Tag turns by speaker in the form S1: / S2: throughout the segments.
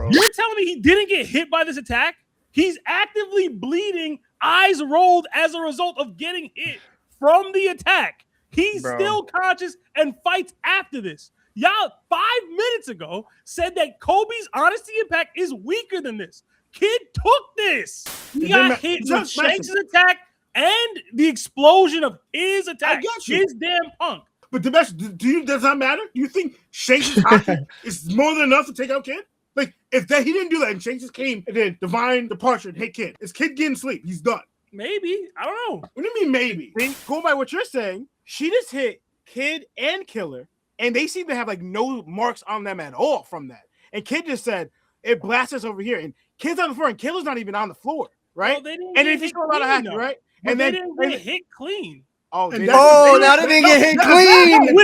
S1: bro.
S2: You're telling me he didn't get hit by this attack? He's actively bleeding, eyes rolled as a result of getting hit from the attack. He's still conscious and fights after this. Y'all 5 minutes ago said that Koby's Honesty Impact is weaker than this. Kid took this. He got hit with Shanks' attack and the explosion of his attack. His damn punk.
S3: But the best, does that matter? Do you think Shanks' Haki is more than enough to take out Kid? Like, if he didn't do that and Shanks just came and then divine departure and hit Kid, is Kid getting sleep? He's done.
S2: Maybe. I don't know.
S3: What do you mean maybe?
S4: Going by what you're saying, she just hit Kid and Killer, and they seem to have like no marks on them at all from that. And Kid just said, it blasts us over here. And Kid's on the floor, and Killer's not even on the floor, right?
S2: Well,
S4: and then he threw a lot of Haki, right?
S2: But
S4: and
S2: they
S4: then
S2: didn't get hit clean.
S4: Oh,
S1: now they didn't get hit clean.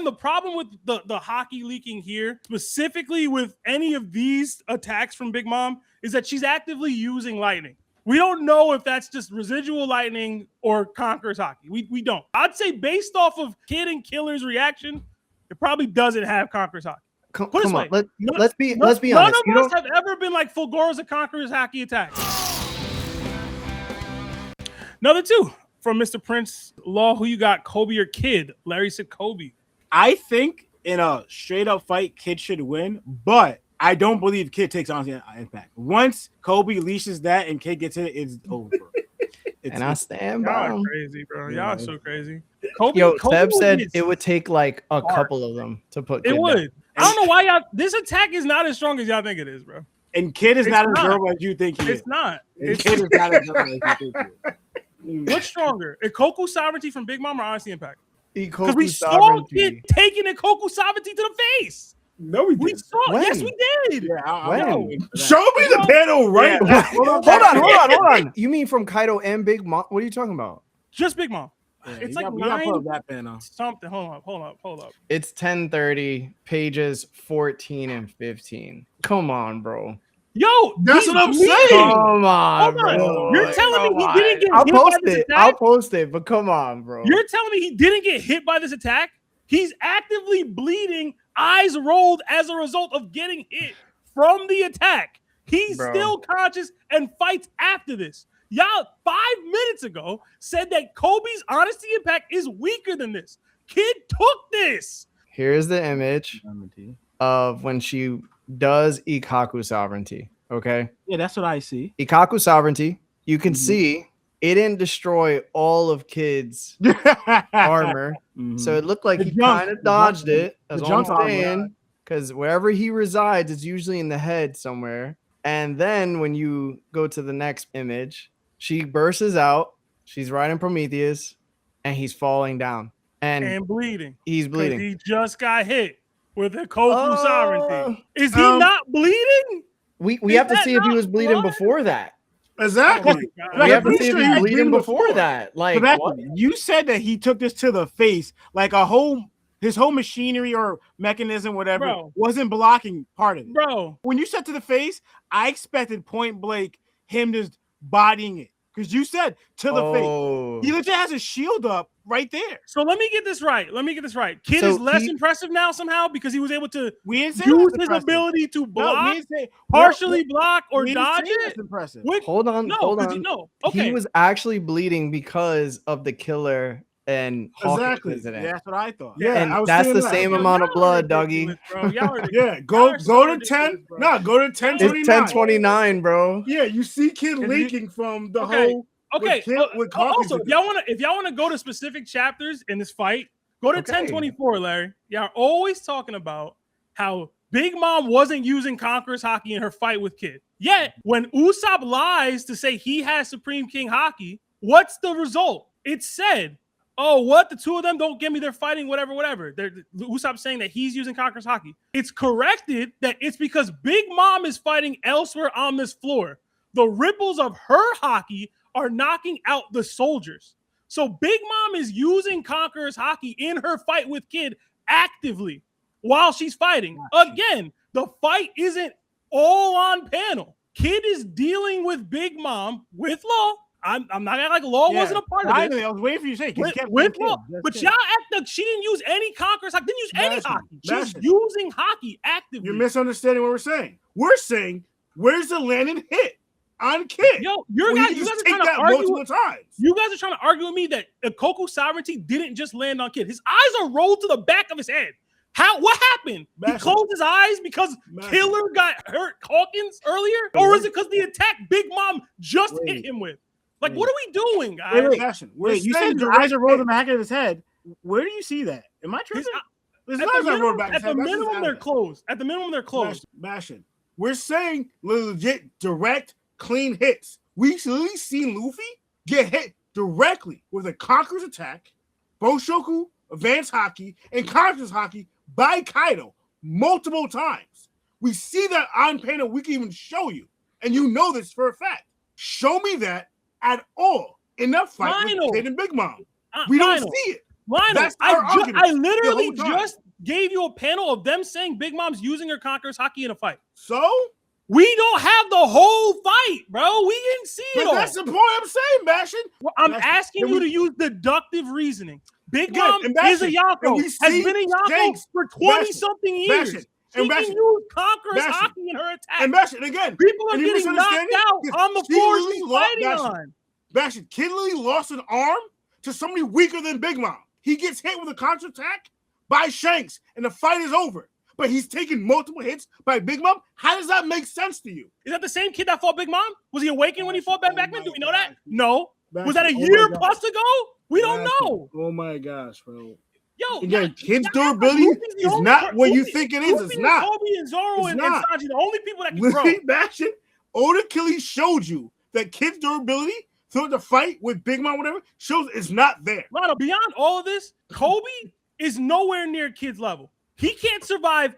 S2: The problem with the Haki leaking here, specifically with any of these attacks from Big Mom, is that she's actively using lightning. We don't know if that's just residual lightning or Conqueror's Haki. We don't. I'd say based off of Kid and Killer's reaction, it probably doesn't have Conqueror's Haki.
S1: Come on, let's be
S2: none
S1: honest.
S2: None of us have ever been like Fulgora's a Conqueror's Haki attack. Another two from Mr. Prince Law. Who you got, Koby or Kid? Larry said Koby.
S4: I think in a straight up fight, Kid should win, but I don't believe Kid takes Honesty Impact. Once Koby leashes that and Kid gets it, it's over.
S1: I stand by him.
S2: Y'all crazy, bro. Y'all are so crazy.
S1: Koby Seb said it would take like a couple of them to put Kid
S2: it would.
S1: down.
S2: I don't know why y'all. This attack is not as strong as y'all think it is, bro.
S4: And Kid is not as durable as you think he is.
S2: It's not.
S4: Kid is not as durable as you think he is.
S2: What's stronger, Ikoku Sovereignty from Big Mom or Honesty Impact?
S1: Because
S2: we saw Kid taking Ikoku Sovereignty to the face.
S3: No, we didn't.
S2: We saw.
S1: When?
S2: Yes, we did.
S3: Show me the panel right now.
S1: Hold on. You mean from Kaido and Big Mom? What are you talking about?
S2: Just Big Mom.
S4: Yeah,
S2: it's
S4: like
S2: like 9
S4: that panel.
S2: something. Hold up.
S1: It's 10:30, pages 14 and 15. Come on, bro.
S2: Yo,
S3: that's what I'm saying.
S1: Come on, bro.
S2: You're telling me he didn't get
S1: I'll
S2: hit
S1: post
S2: by this
S1: it.
S2: attack?
S1: I'll post it, but come on, bro.
S2: You're telling me he didn't get hit by this attack? He's actively bleeding, eyes rolled as a result of getting hit from the attack. He's still conscious and fights after this. Y'all 5 minutes ago said that Koby's Honesty Impact is weaker than this. Kid took this.
S1: Here's the image of when she does Ikaku Sovereignty. Okay.
S4: Yeah, that's what I see.
S1: Ikaku Sovereignty. You can see it didn't destroy all of Kid's armor. So it looked like he kind of dodged it. That's all I'm saying. Because wherever he resides, it's usually in the head somewhere. And then when you go to the next image, she bursts out. She's riding Prometheus, and he's falling down. And
S2: bleeding.
S1: He's bleeding.
S2: He just got hit with a Koku Sovereignty. Is he not bleeding?
S1: We have to see if he was bleeding before that.
S3: Exactly.
S1: We have to see if he was bleeding before that. Like,
S4: you said that he took this to the face, like his whole machinery or mechanism, whatever, wasn't blocking part of it.
S2: Bro,
S4: when you said to the face, I expected point blank him just bodying it. Because you said to the face. He legit has a shield up right there.
S2: So let me get this right. Kid is less impressive now somehow because he was able to use his ability to block, partially block, or dodge it.
S4: Impressive.
S1: Hold on. Okay. He was actually bleeding because of the Killer and Hawkins incident.
S4: Yeah, that's what I thought.
S1: Yeah, and that's the same amount of blood, Dougie.
S3: Yeah, go to 10. No, go to 1029.
S1: It's 1029, bro.
S3: Yeah, you see Kid leaking from the whole.
S2: Okay. Also, if y'all want to go to specific chapters in this fight, go to 1024, Larry. Y'all are always talking about how Big Mom wasn't using Conqueror's Haki in her fight with Kid. Yet, when Usopp lies to say he has Supreme King Haki, what's the result? It said, oh, what? The two of them don't get me. They're fighting, whatever. Usopp's saying that he's using Conqueror's Haki. It's corrected that it's because Big Mom is fighting elsewhere on this floor. The ripples of her Haki are knocking out the soldiers. So Big Mom is using Conqueror's Haki in her fight with Kid actively while she's fighting. Again, the fight isn't all on panel. Kid is dealing with Big Mom with Law I'm not gonna like Law wasn't a part of it.
S3: I was waiting for you to say
S2: with Law, but y'all act like she didn't use any Conqueror's Haki. Didn't use any Haki. She's using Haki actively.
S3: You're misunderstanding what we're saying. We're saying, where's the landing hit on Kid?
S2: Yo, you guys are trying to argue multiple times. You guys are trying to argue with me that Koku's sovereignty didn't just land on Kid. His eyes are rolled to the back of his head. What happened? He closed his eyes because Killer got hurt Hawkins earlier? Or is it because the attack Big Mom just hit him with? Like, what are we doing, guys?
S4: Wait, you said his eyes are rolled in the back of his head. Where do you see that? Am I tripping?
S2: At the minimum, they're closed. At the minimum, they're closed.
S3: Bastion. We're saying legit, direct, clean hits. We've literally seen Luffy get hit directly with a Conqueror's attack, Boshoku, Advanced Haki, and Conqueror's Haki by Kaido multiple times. We see that on panel. We can even show you, and you know this for a fact. Show me that at all in that fight with Kid and Big Mom. We don't see it.
S2: Lionel, I literally just gave you a panel of them saying Big Mom's using her Conqueror's Haki in a fight.
S3: So?
S2: We don't have the whole fight, bro. We didn't see it all.
S3: That's the point I'm saying, Bastion.
S2: Well, I'm asking you to use deductive reasoning. Big Mom is a Yako, has been a Yako for 20-something years. She can use Conqueror's Haki in her attack.
S3: And Bastion, again,
S2: people are getting knocked out on the floor she's fighting on.
S3: Bastion, Kid Lily lost an arm to somebody weaker than Big Mom. He gets hit with a counter attack by Shanks, and the fight is over. But he's taking multiple hits by Big Mom. How does that make sense to you?
S2: Is that the same kid that fought Big Mom? Was he awakened when he fought Ben Beckman? Do we know that? No. Was that a year plus ago? We don't know.
S3: Oh my gosh, bro.
S2: Yo,
S3: again, Kid's durability is not what you think it is. It's not.
S2: Koby and Zoro and Sanji, the only people that can throw.
S3: Bastion, Oda Achilles showed you that Kid's durability through the fight with Big Mom, whatever, shows it's not there.
S2: Lano, beyond all of this, Koby is nowhere near Kid's level. He can't survive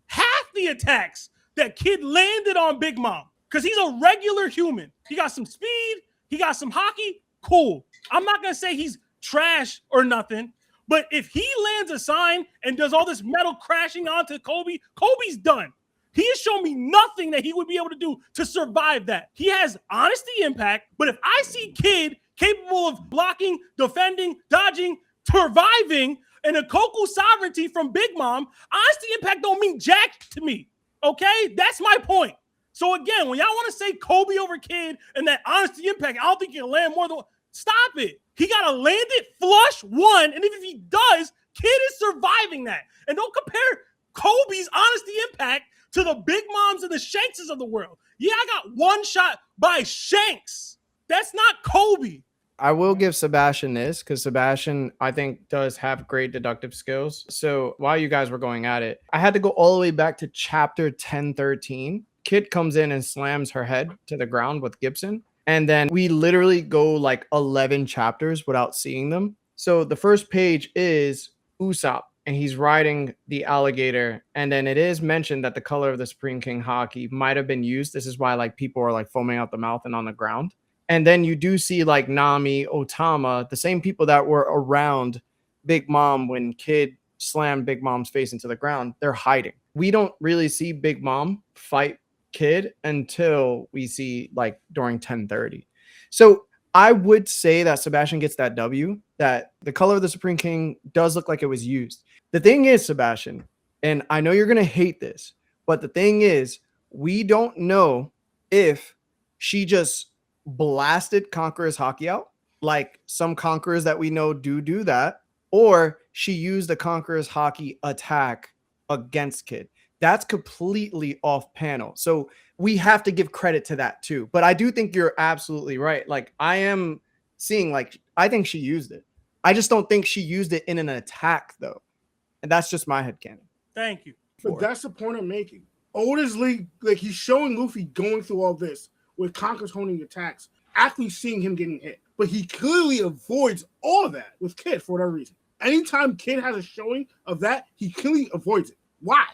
S2: half the attacks that Kid landed on Big Mom because he's a regular human. He got some speed, he got some Haki, cool. I'm not going to say he's trash or nothing, but if he lands a sign and does all this metal crashing onto Koby, Koby's done. He has shown me nothing that he would be able to do to survive that. He has honesty impact, but if I see Kid capable of blocking, defending, dodging, surviving, and a Koku sovereignty from Big Mom, honesty impact don't mean jack to me, okay? That's my point. So again, when y'all want to say Koby over Kid and that honesty impact, I don't think he can land more than one. Stop it. He got to land it flush one, and if he does, Kid is surviving that. And don't compare Kobe's honesty impact to the Big Moms and the Shankses of the world. Yeah, I got one shot by Shanks. That's not Koby.
S1: I will give Sebastian this because Sebastian, I think, does have great deductive skills. So while you guys were going at it, I had to go all the way back to chapter 1013. Kid comes in and slams her head to the ground with Gibson. And then we literally go like 11 chapters without seeing them. So the first page is Usopp, and he's riding the alligator. And then it is mentioned that the color of the Supreme King Haki might have been used. This is why like people are like foaming out the mouth and on the ground. And then you do see like Nami, Otama, the same people that were around Big Mom when Kid slammed Big Mom's face into the ground. They're hiding. We don't really see Big Mom fight Kid until we see like during 1030. So I would say that Sebastian gets that W, that the color of the Supreme King does look like it was used. The thing is, Sebastian, and I know you're going to hate this, but the thing is, we don't know if she just blasted Conqueror's Haki out, like some Conquerors that we know do that, or she used the Conqueror's Haki attack against Kid. That's completely off panel. So we have to give credit to that too. But I do think you're absolutely right. Like I am seeing, like, I think she used it. I just don't think she used it in an attack though. And that's just my headcanon.
S2: Thank you.
S3: But that's the point I'm making. Oda's league, like he's showing Luffy going through all this with Conqueror's honing attacks, actually seeing him getting hit. But he clearly avoids all of that with Kid for whatever reason. Anytime Kid has a showing of that, he clearly avoids it. Why?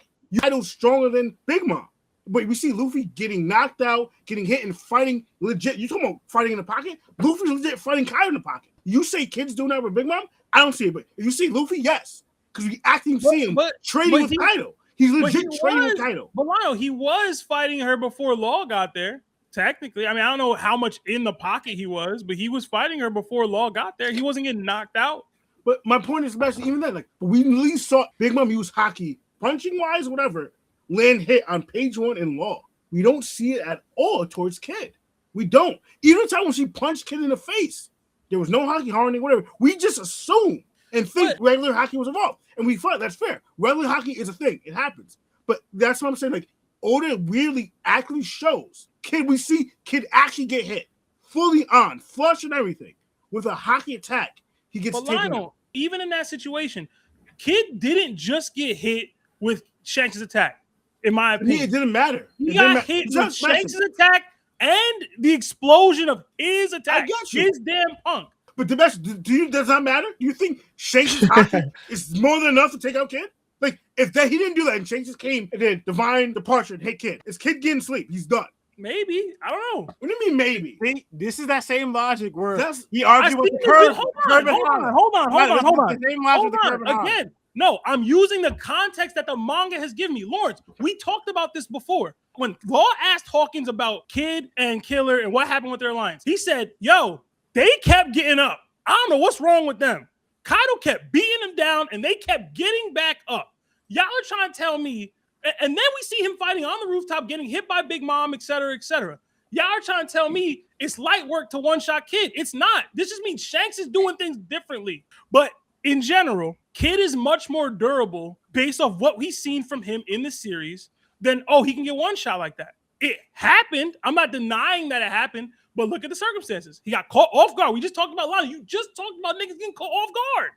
S3: Kaido's stronger than Big Mom. But we see Luffy getting knocked out, getting hit, and fighting legit. You talking about fighting in the pocket? Luffy's legit fighting Kaido in the pocket. You say Kid's doing that with Big Mom? I don't see it. But if you see Luffy, yes. Because we actually see him trading with Kaido. He's legit trading with Kaido.
S2: But Lionel, he was fighting her before Law got there. Technically, I mean, I don't know how much in the pocket he was, but he was fighting her before Law got there. He wasn't getting knocked out.
S3: But my point is, especially even then, like we at least saw Big Mom use Haki, punching wise, whatever, land hit on page 1 in Law. We don't see it at all towards Kidd. We don't. Even the time when she punched Kidd in the face, there was no Haki hardening, whatever. We just assume and think regular Haki was involved. And we thought that's fair. Regular Haki is a thing. It happens. But that's what I'm saying. Like, Oda really actually shows we see Kidd actually get hit fully on, flush and everything. With a Haki attack, he gets taken out.
S2: Even in that situation, Kidd didn't just get hit with Shanks' attack, in my opinion.
S3: It didn't matter.
S2: He got hit with Shanks' attack and the explosion of his attack. His damn punk.
S3: But the best, does that matter? Do you think Shanks' Haki is more than enough to take out Kidd? Like, if he didn't do that and Shanks just came and did Divine Departure and hit Kidd, is Kidd getting sleep? He's done.
S2: Maybe. I don't know.
S3: What do you mean maybe?
S4: See, this is that same logic where he argued with the curve.
S2: Hold on.
S4: The same logic with the curve.
S2: Again, no, I'm using the context that the manga has given me. Lawrence, we talked about this before. When Law asked Hawkins about Kidd and Killer and what happened with their alliance, he said, yo, they kept getting up. I don't know what's wrong with them. Kaido kept beating them down and they kept getting back up. Y'all are trying to tell me. And then we see him fighting on the rooftop, getting hit by Big Mom, et cetera, et cetera. Y'all are trying to tell me it's light work to one-shot Kidd. It's not. This just means Shanks is doing things differently. But in general, Kidd is much more durable based off what we've seen from him in the series than, he can get one shot like that. It happened. I'm not denying that it happened, but look at the circumstances. He got caught off guard. We just talked about Lana. You just talked about niggas getting caught off guard.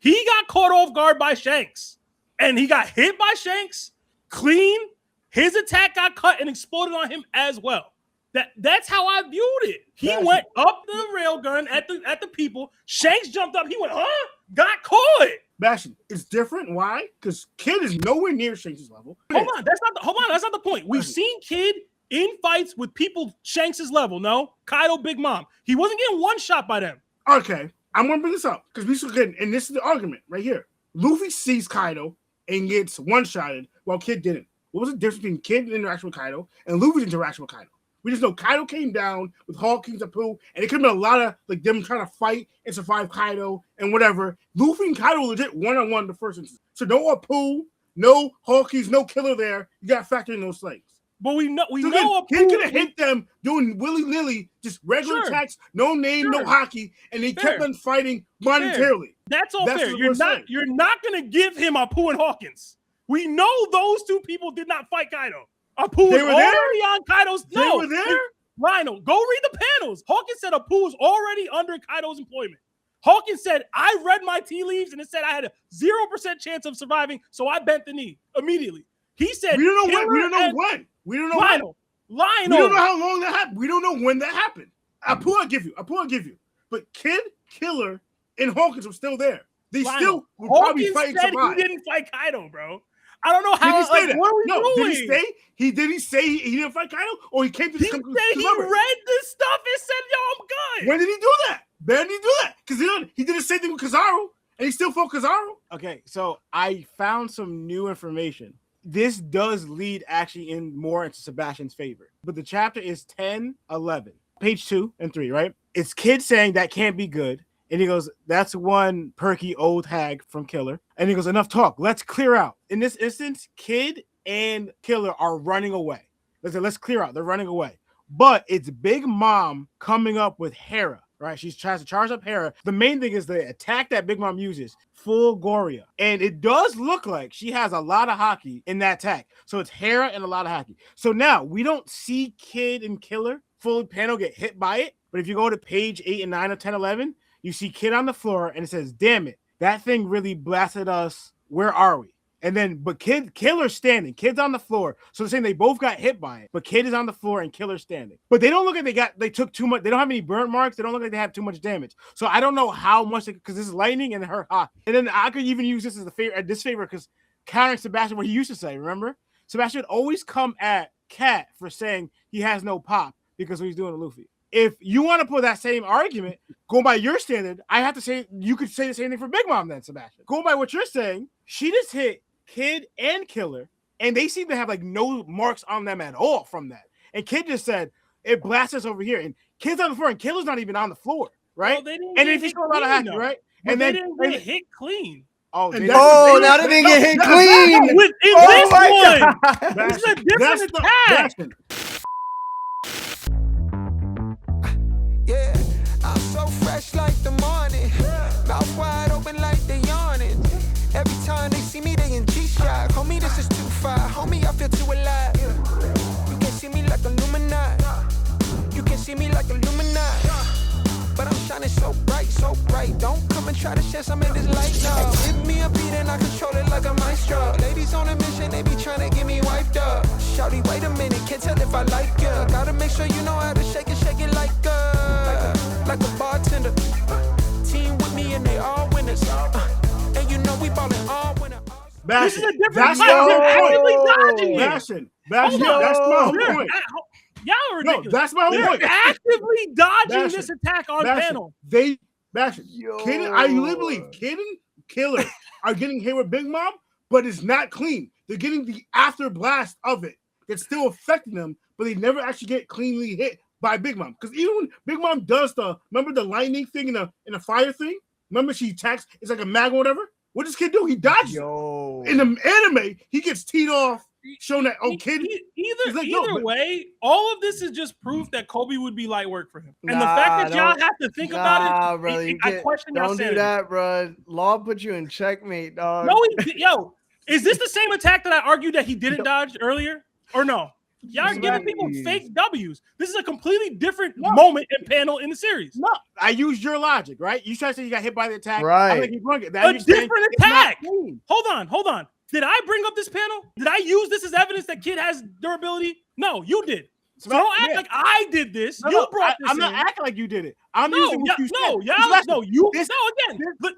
S2: He got caught off guard by Shanks. And he got hit by Shanks. Clean, his attack got cut and exploded on him as well. That's how I viewed it. He went up the railgun at the people. Shanks jumped up. He went, got caught.
S3: Sebastian, it's different. Why? Because Kidd is nowhere near Shanks' level.
S2: Hold on, that's not the point. We've seen Kidd in fights with people Shanks' level. No, Kaido, Big Mom. He wasn't getting one shot by them.
S3: Okay, I'm gonna bring this up because we still get, and this is the argument right here. Luffy sees Kaido and gets one-shotted while Kidd didn't. What was the difference between Kidd's interaction with Kaido and Luffy's interaction with Kaido? We just know Kaido came down with Hawkins and Pooh, and it could have been a lot of like them trying to fight and survive Kaido and whatever. Luffy and Kaido legit one-on-one the first instance. So no Pooh, no Hawkins, no Killer there. You got to factor in those things.
S2: But we know
S3: Kidd could have hit them doing willy-nilly, just regular attacks, no name, no Haki, and they kept on fighting monetarily.
S2: That's all fair. You're not gonna give him Apu and Hawkins. We know those two people did not fight Kaido. Apu was already on Kaido's.
S3: They were there?
S2: Lionel, go read the panels. Hawkins said Apu was already under Kaido's employment. Hawkins said, I read my tea leaves and it said I had a 0% chance of surviving, so I bent the knee immediately. He said,
S3: We don't know when.
S2: Lionel.
S3: We don't know how long that happened. We don't know when that happened. Apu, I'll give you. But Kidd, Killer, and Hawkins were still there. They still would probably fight and survive.
S2: He didn't fight Kaido, bro. I don't know how. What are we doing?
S3: Did he stay? Did he say he didn't fight Kaido, or he came to this conclusion?
S2: He read this stuff and said, "Yo, I'm good."
S3: When did he do that? When did he do that? Because he did the same thing with Kizaru, and he still fought Kizaru.
S4: Okay, so I found some new information. This does lead actually more into Sebastian's favor, but the chapter is 10-11, page 2 and 3, right? It's Kidd saying that can't be good. And he goes, that's one perky old hag from Killer. And he goes, enough talk. Let's clear out. In this instance, Kidd and Killer are running away. Let's clear out. They're running away. But it's Big Mom coming up with Hera, right? She tries to charge up Hera. The main thing is the attack that Big Mom uses, full Goria. And it does look like she has a lot of Haki in that attack. So it's Hera and a lot of Haki. So now we don't see Kidd and Killer full panel get hit by it. But if you go to page 8 and 9 of 10-11, you see Kidd on the floor, and it says, damn it, that thing really blasted us. Where are we? And then, but Killer's standing. Kidd's on the floor. So they're saying they both got hit by it, but Kidd is on the floor and Killer's standing. But they don't look like they took too much. They don't have any burn marks. They don't look like they have too much damage. So I don't know how much, because this is lightning and her hot. And then I could even use this as this favor, because countering Sebastian, what he used to say, remember? Sebastian would always come at Cat for saying he has no pop because he's doing to Luffy. If you want to put that same argument, going by your standard, I have to say you could say the same thing for Big Mom then, Sebastian. Going by what you're saying, she just hit Kidd and Killer, and they seem to have like no marks on them at all from that. And Kidd just said, it blasts over here, and Kid's on the floor, and Killer's not even on the floor, right?
S2: Well,
S4: and then he's still out of Haki, right?
S2: But
S4: and
S2: they
S4: then
S2: didn't get hit clean.
S4: Oh,
S3: and
S1: now they didn't get hit clean.
S2: In this one, this is a different attack.
S5: Yeah, I'm so fresh like the morning. Mouth wide open like they yawning. Every time they see me, they in G-Shock. Homie, this is too far. Homie, I feel too alive. You can see me like Illuminati. You can see me like Illuminati. But I'm shining so bright. Don't come and try to share some of this light now. Give me a beat and I control it like a maestro. Ladies on a mission, they be trying to get me wiped up. Shouty, wait a minute, can't tell if I like ya. Gotta make sure you know how to shake it like a bartender. Team with me and they all winners. And you know we ballin' all winner.
S2: This is a different type. They're actively dodging it.
S3: Bastion, that's my whole point.
S2: Y'all are ridiculous.
S3: No, that's my whole point.
S2: They're actively dodging this attack on panel.
S3: Kid, I literally believe Kid and Killer are getting hit with Big Mom, but it's not clean. They're getting the after blast of it. It's still affecting them, but they never actually get cleanly hit by Big Mom. Because even when Big Mom does remember the lightning thing in a fire thing? Remember she attacks, it's like a mag or whatever? What does Kid do? He dodges. In the anime, he gets teed off, showing that, Kid.
S2: Either way, all of this is just proof that Koby would be light work for him. And the fact that y'all have to think about it,
S1: brother,
S2: I question y'all.
S1: Don't do that, bro. Law put you in checkmate, dog.
S2: No, yo, is this the same attack that I argued that he didn't dodge earlier? Or no? Y'all are giving people fake W's. This is a completely different moment and panel in the series.
S4: No, I used your logic, right? You tried to say you got hit by the attack.
S1: Right.
S4: I'm like,
S2: a different attack. Hold on. Did I bring up this panel? Did I use this as evidence that Kid has durability? No, you did. So don't act like I did this. You brought this.
S4: I'm not acting like you did it. I'm using what you said.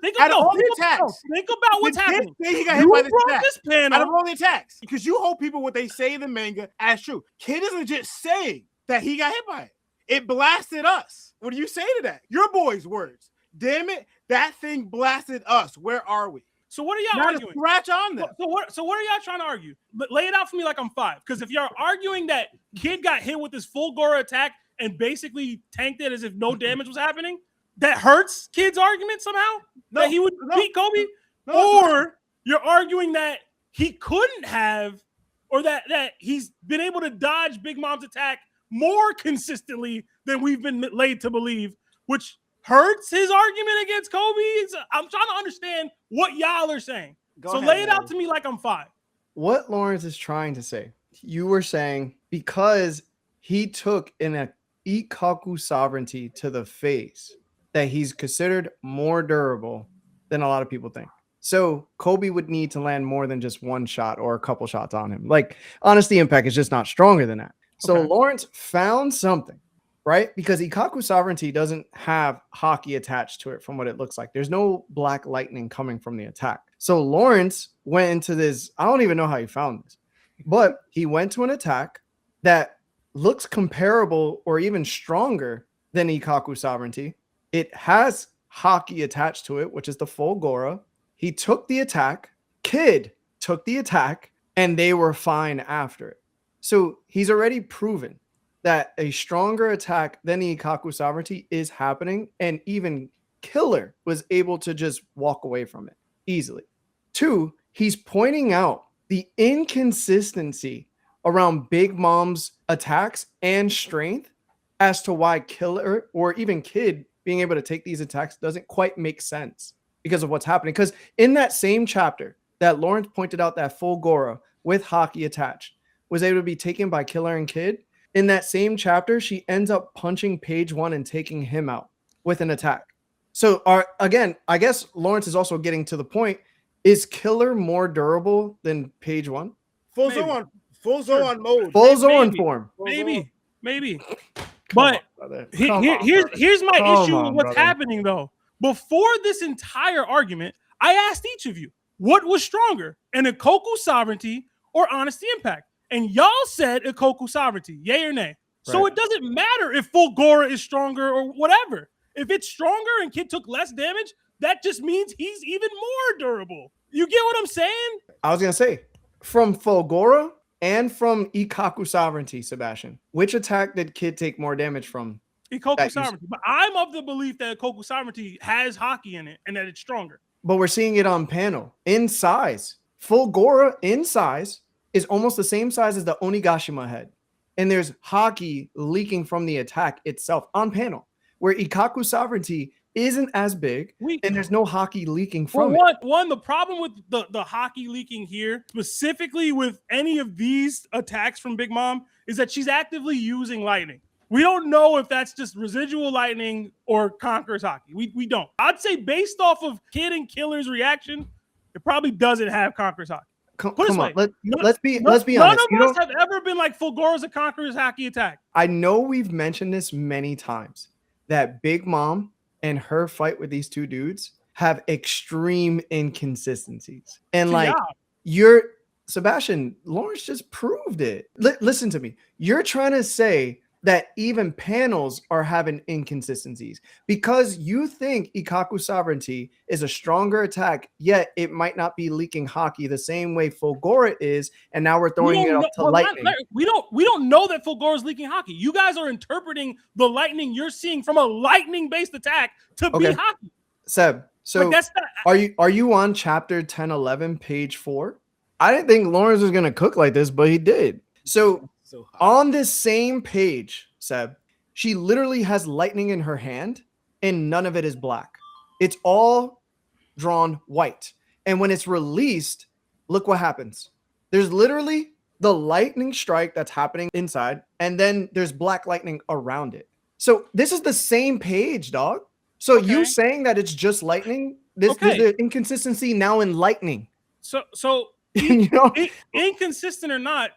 S2: Think about what's happening.
S4: He got hit by this panel. Out of all the attacks, because you hold people what they say in the manga as true. Kid is legit saying that he got hit by it. It blasted us. What do you say to that? Your boy's words. Damn it, that thing blasted us. Where are we?
S2: So what are y'all arguing?
S4: Scratch on them.
S2: So what are y'all trying to argue? Lay it out for me like I'm 5. Because if you're arguing that Kid got hit with this full Gora attack and basically tanked it as if no damage was happening, that hurts Kid's argument somehow? That he would beat Koby? Or you're arguing that he couldn't have, or that he's been able to dodge Big Mom's attack more consistently than we've been led to believe, which hurts his argument against Koby. I'm trying to understand what y'all are saying. Lay it out to me like I'm 5.
S1: What Lawrence is trying to say, you were saying because he took an Ikkaku sovereignty to the face, that he's considered more durable than a lot of people think. So Koby would need to land more than just one shot or a couple shots on him. Like, Honesty Impact is just not stronger than that. So Lawrence found something, right? Because Ikkaku sovereignty doesn't have Haki attached to it from what it looks like. There's no black lightning coming from the attack. So Lawrence went into this, I don't even know how he found this, but he went to an attack that looks comparable or even stronger than Ikkaku sovereignty. It has Haki attached to it, which is the full Gora. He took the attack, Kid took the attack, and they were fine after it. So he's already proven that a stronger attack than the Ikkaku sovereignty is happening, and even Killer was able to just walk away from it easily. 2, he's pointing out the inconsistency around Big Mom's attacks and strength as to why Killer or even Kid being able to take these attacks doesn't quite make sense because of what's happening. Because in that same chapter that Lawrence pointed out, that full Gora with Haki attached was able to be taken by Killer and Kid. In that same chapter, she ends up punching Page 1 and taking him out with an attack. So again, I guess Lawrence is also getting to the point, is Killer more durable than Page 1?
S4: Full Zoan mode.
S1: Full Zoan form.
S2: Maybe. But here's my issue with what's happening, though. Before this entire argument, I asked each of you, what was stronger, an Ikkaku sovereignty or Honesty Impact? And y'all said Ikkaku sovereignty, yay or nay. Right. So it doesn't matter if full Gora is stronger or whatever. If it's stronger and Kid took less damage, that just means he's even more durable. You get what I'm saying?
S1: I was going to say, from full Gora and from Ikkaku Sovereignty, Sebastian, which attack did Kid take more damage from?
S2: Ikkoku Sovereignty. But I'm of the belief that Ikkoku Sovereignty has Haki in it and that it's stronger.
S1: But we're seeing it on panel. In size, Fulgora in size is almost the same size as the Onigashima head. And there's Haki leaking from the attack itself on panel, where Ikkaku Sovereignty isn't as big, and there's no Haki leaking from it.
S2: One, the problem with the Haki leaking here, specifically with any of these attacks from Big Mom, is that she's actively using lightning. We don't know if that's just residual lightning or Conqueror's Haki. We don't. I'd say based off of Kid and Killer's reaction, it probably doesn't have Conqueror's Haki.
S1: Come on, let's be honest.
S2: None of us have ever been like Fulgora's a Conqueror's Haki attack.
S1: I know we've mentioned this many times, that Big Mom and her fight with these two dudes have extreme inconsistencies. And Sebastian, Lawrence just proved it. Listen to me. You're trying to say that even panels are having inconsistencies because you think Ikkaku Sovereignty is a stronger attack, yet it might not be leaking Haki the same way Fulgora is, and now we're throwing it up to lightning.
S2: We don't know that Fulgora is leaking Haki. You guys are interpreting the lightning you're seeing from a lightning-based attack to be Haki.
S1: Seb, so are you on chapter 10-11, page 4? I didn't think Lawrence was gonna cook like this, but he did. So on this same page, Seb, she literally has lightning in her hand and none of it is black. It's all drawn white. And when it's released, look what happens. There's literally the lightning strike that's happening inside, and then there's black lightning around it. So this is the same page, dog. So you saying that it's just lightning, there's an inconsistency now in lightning.
S2: So inconsistent or not,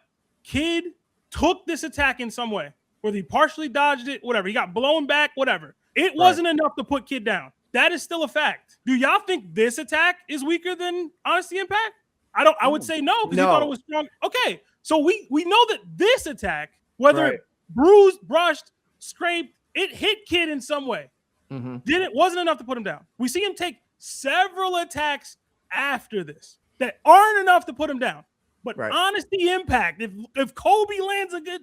S2: Kid took this attack in some way, whether he partially dodged it, whatever. He got blown back, whatever. It wasn't enough to put Kid down. That is still a fact. Do y'all think this attack is weaker than Honesty Impact? I would say no, because you thought it was strong. Okay, so we know that this attack, whether it bruised, brushed, scraped, it hit Kid in some way. Wasn't enough to put him down. We see him take several attacks after this that aren't enough to put him down. But Honesty Impact, if Koby lands a good,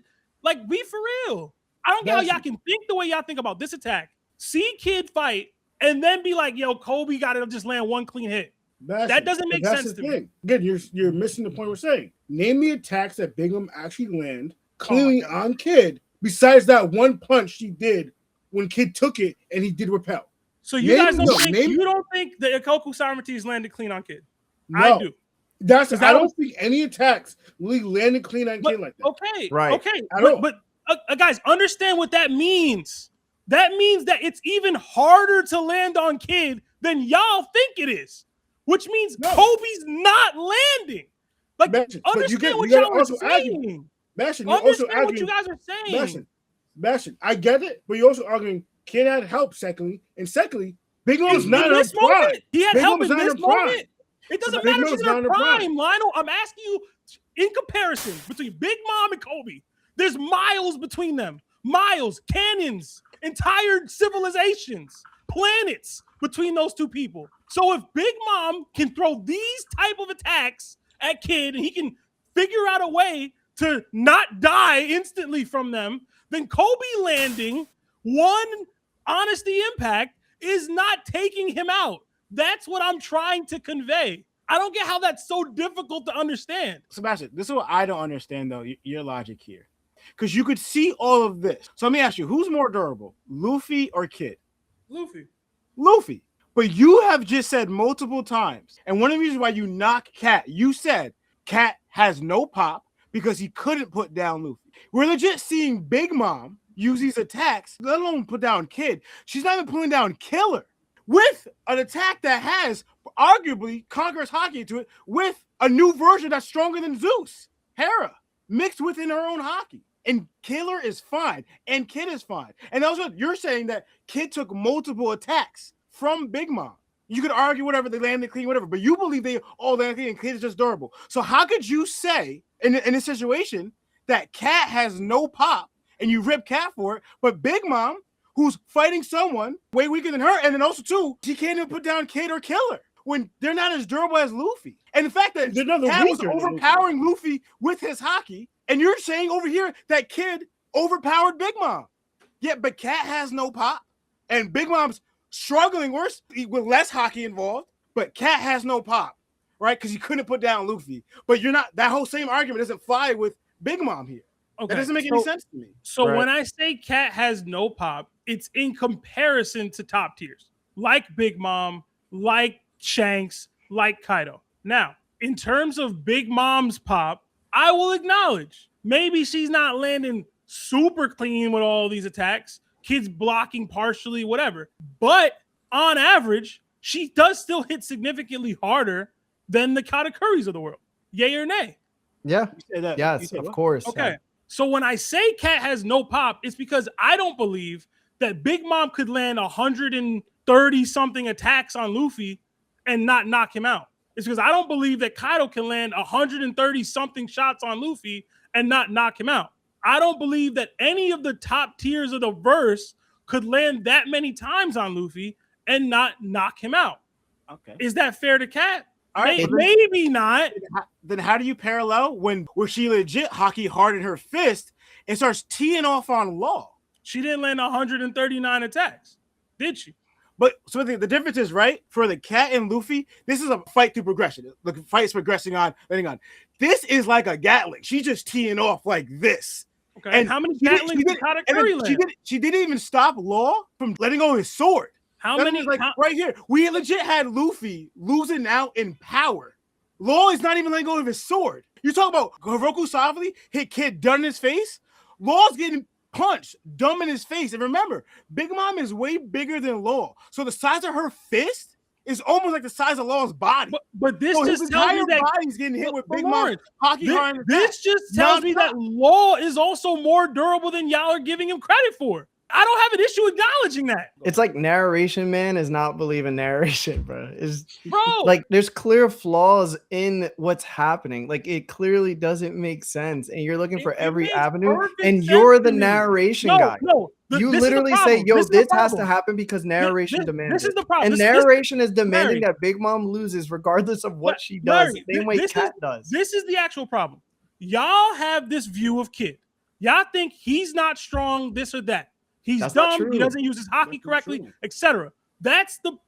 S2: be for real. I don't get how y'all can think the way y'all think about this attack. See Kid fight and then be like, yo, Koby got to just land one clean hit. That doesn't make sense to me.
S3: Again, you're missing the point we're saying. Name the attacks that Bingham actually land cleanly on Kid, besides that one punch she did when Kid took it and he did repel.
S2: So you guys don't think the Ikkoku Sovereignty is landed clean on Kid?
S3: No.
S2: I do.
S3: I don't think any attacks really landed clean on Kid like that.
S2: Okay, but guys, understand what that means. That means that it's even harder to land on Kid than y'all think it is, which means Koby's not landing. Understand what y'all are saying. Understand what you guys are saying.
S3: Sebastian, I get it, but you're also arguing Kid had help, secondly. And secondly, Big Mom's not in this prime.
S2: He had help in this moment. It doesn't matter if she's in her prime, Lionel. I'm asking you, in comparison between Big Mom and Koby, there's miles between them. Miles, canyons, entire civilizations, planets between those two people. So if Big Mom can throw these type of attacks at Kid and he can figure out a way to not die instantly from them, then Koby landing one Honesty Impact is not taking him out. That's what I'm trying to convey. I don't get how that's so difficult to understand.
S4: Sebastian, this is what I don't understand, though, your logic here. Because you could see all of this. So let me ask you, who's more durable, Luffy or Kid? Luffy. But you have just said multiple times, and one of the reasons why you knock Cat, you said Cat has no pop because he couldn't put down Luffy. We're legit seeing Big Mom use these attacks, let alone put down Kid. She's not even putting down Killer. With an attack that has arguably Conqueror's Haki to it, with a new version that's stronger than Zeus, Hera, mixed within her own Haki. And Killer is fine, and Kid is fine. And also, you're saying that Kid took multiple attacks from Big Mom. You could argue whatever, they landed clean, whatever, but you believe they all landed clean and Kid is just durable. So how could you say, in this situation, that Cat has no pop, and you rip Cat for it, but Big Mom, who's fighting someone way weaker than her, and then also, too, she can't even put down Kid or Killer. when they're not as durable as Luffy. And the fact that
S3: Cat
S4: was overpowering Luffy with his Haki, and you're saying over here that Kid overpowered Big Mom. Yeah, but Cat has no pop, and Big Mom's struggling worse with less Haki involved, but Cat has no pop, right? Because you couldn't put down Luffy. But you're not, that whole same argument doesn't fly with Big Mom here. Okay. That doesn't make any sense to me.
S2: So when I say Cat has no pop, it's in comparison to top tiers, like Big Mom, like Shanks, like Kaido. Now, in terms of Big Mom's pop, I will acknowledge maybe she's not landing super clean with all these attacks, Kid's blocking partially, whatever. But on average, she does still hit significantly harder than the Katakuris of the world. Yay or nay?
S1: Yeah. Yes, of course.
S2: Okay. So when I say Cat has no pop, it's because I don't believe that Big Mom could land 130 something attacks on Luffy and not knock him out. It's because I don't believe that Kaido can land 130 something shots on Luffy and not knock him out. I don't believe that any of the top tiers of the verse could land that many times on Luffy and not knock him out.
S4: Okay.
S2: Is that fair to Cat?
S4: All right,
S2: maybe not.
S4: Then how do you parallel where she legit Haki hardened her fist and starts teeing off on Law?
S2: She didn't land 139 attacks, did she?
S4: But so the difference is, right, for the Cat and Luffy, this is a fight through progression. The fight's progressing on, letting on. This is like a Gatling. She's just teeing off like this.
S2: Okay. And how many Gatlings did Katakuri land?
S4: She didn't even stop Law from letting go of his sword.
S2: How many?
S4: Right here, we legit had Luffy losing out in power. Law is not even letting go of his sword. You talk about Hiroku Savali hit Kid done in his face. Law's getting punched dumb in his face. And remember, Big Mom is way bigger than Law, so the size of her fist is almost like the size of Law's body.
S2: But this just tells me that
S4: body's getting hit with Big Mom.
S2: This just tells me that Law is also more durable than y'all are giving him credit for. I don't have an issue acknowledging that.
S1: It's like narration, man, is not believing narration, bro. Like there's clear flaws in what's happening. Like it clearly doesn't make sense, and you're looking for every avenue, and you're the narration guy.
S2: No,
S1: you literally say, "Yo, this has to happen because narration demands." This is the problem, and narration is demanding that Big Mom loses regardless of what she does, the same way Cat does.
S2: This is the actual problem. Y'all have this view of Kid. Y'all think he's not strong, this or that. He's dumb. He doesn't use his Haki correctly, etc. That's the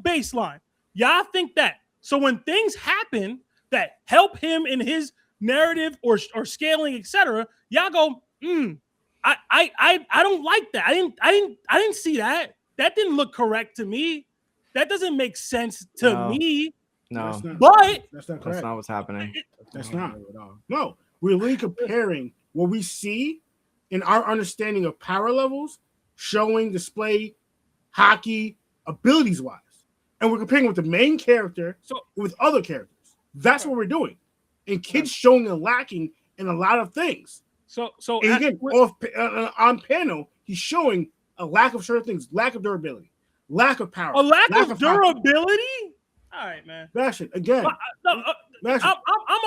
S2: baseline. Y'all think that. So when things happen that help him in his narrative or scaling, etc., y'all go, I don't like that. I didn't see that. That didn't look correct to me. That doesn't make sense to me.
S1: No,
S3: that's not
S1: correct.
S3: That's
S1: not what's happening.
S3: That's not. No, we're really comparing what we see in our understanding of power levels, showing, display, Haki, abilities-wise. And we're comparing with the main character with other characters. That's what we're doing. And Kid's showing a lacking in a lot of things.
S2: So
S3: and again, on panel, he's showing a lack of certain things, lack of durability, lack of power.
S2: A lack of durability? Haki. All right, man.
S3: Fashion, again.
S2: I'm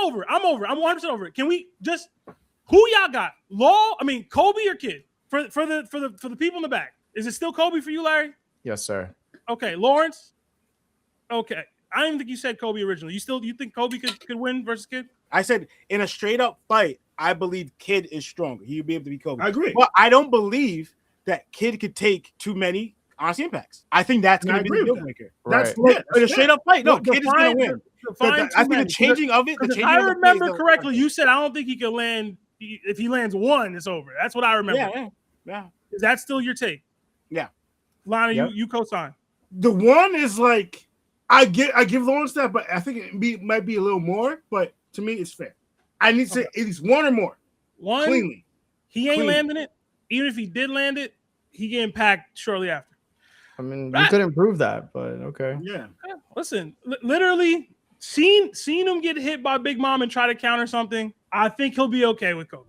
S2: over. I'm 100% over it. Can we just... Who y'all got? Koby or Kid? For the people in the back. Is it still Koby for you, Larry?
S1: Yes, sir.
S2: Okay, Lawrence. Okay. I didn't even think you said Koby originally. You think Koby could win versus Kid?
S4: I said in a straight up fight, I believe Kid is stronger. He would be able to be Koby.
S3: I agree.
S4: But I don't believe that Kid could take too many Honesty Impacts. I think that's going to be the deal maker.
S1: Right.
S4: In a straight up fight, no, Kid is going to win. I think the changing of it.
S2: If I remember correctly, you said I don't think he could land. If he lands one, it's over. That's what I remember.
S4: Yeah.
S2: Is that still your take?
S4: Yeah.
S2: Lana, you co-sign.
S3: The one is like I give Lawrence that, but I think it might be a little more. But to me, it's fair. I need to say at least one or more.
S2: One
S3: cleanly.
S2: He ain't landing it. Even if he did land it, he getting packed shortly after.
S1: I mean, you couldn't prove that, but okay.
S3: Yeah.
S2: Listen, literally seen him get hit by Big Mom and try to counter something. I think he'll be okay with Koby.